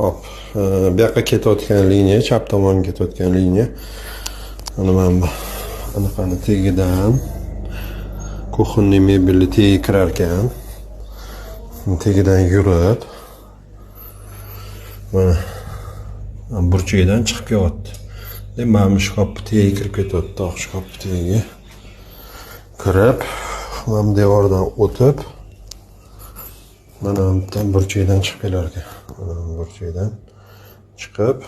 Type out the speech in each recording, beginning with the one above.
Hop, bu yoqqa ketayotgan liniya, chap tomonga ketayotgan liniya. Mana bu anaqani tagidan kuxonniy mebelni tagiga kirar ekan. Tagidan yurib, mana burchagidan chiqib kelyapti. Mana bu shkafni tagiga kirib ketyapti, tog' shkafni tagiga. Kirib, mana bu devordan o'tib, mana bu burchagidan chiqib kelar ekan. Burchagidan chiqib,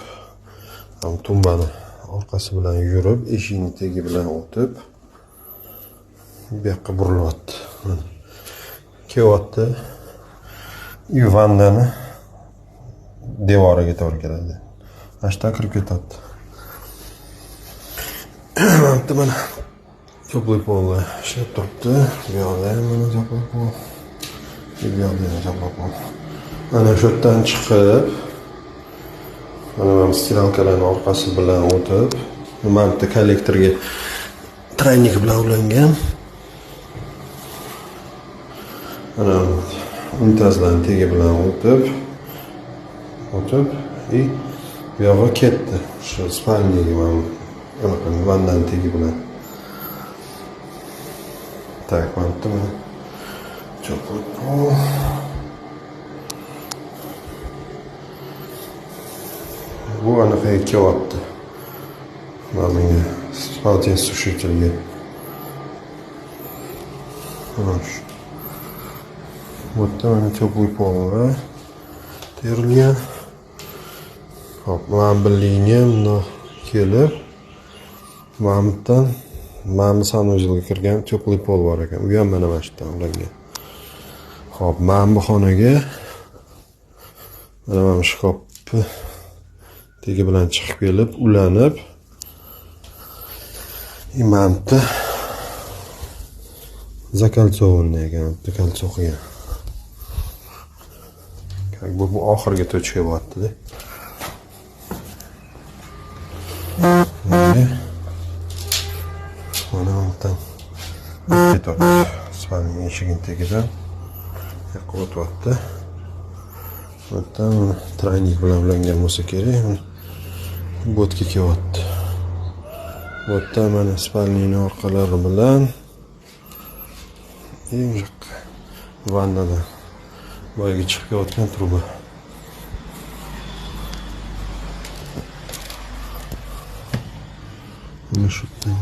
ham tumbani orqasi bilan yurib, eshikning tagi bilan o'tib, bu yoqqa burilyapti. Kelyapti. Uy vannani devoriga to'g'ri keladi. Ashta kirib ketyapti. Mana teplый polni ishlab turibdi. Bu yoqda mana teplый pol. Bu yoqda teplый pol. Mana shu yerdan chiqib, mana stiralkalarning orqasi bilan o'tib, mana bitta kollektorga traynik bilan ulangan. Mana unitazlarning tagi bilan o'tib, bu yoqqa ketdi. Shu spalniyaga mana vannaning tagi bilan. Tak, mana teplый pol. Bu anaqa kelyapti. Mana menga полотенцесушительga. Mana shu. Bu yerda teplый pol terilgan. Hop, mana bu liniya bundoq kelib, mana bu sanuzilga kirgan teplый pol bor ekan. U ham mana shu yerdan ulangan. Hop, mana bu xonaga mana bu shkafni tegi bilan chiqib kelib, ulanib, imamda закольцованный ekan, bitta kolso qilgan. Как bu oxirgi точка bo'lyapti-da. Mana bundan ketyapti. Spalniya eshigining tagidan yoqqa o'tyapti. Bundan traynik bilan ulangan bo'lsa kerak. Bo'tga kelyapti. Bo'tda mana spalniyaning orqalari bilan vannadan boyaga chiqib kelayotgan truba. Mana shu yerdan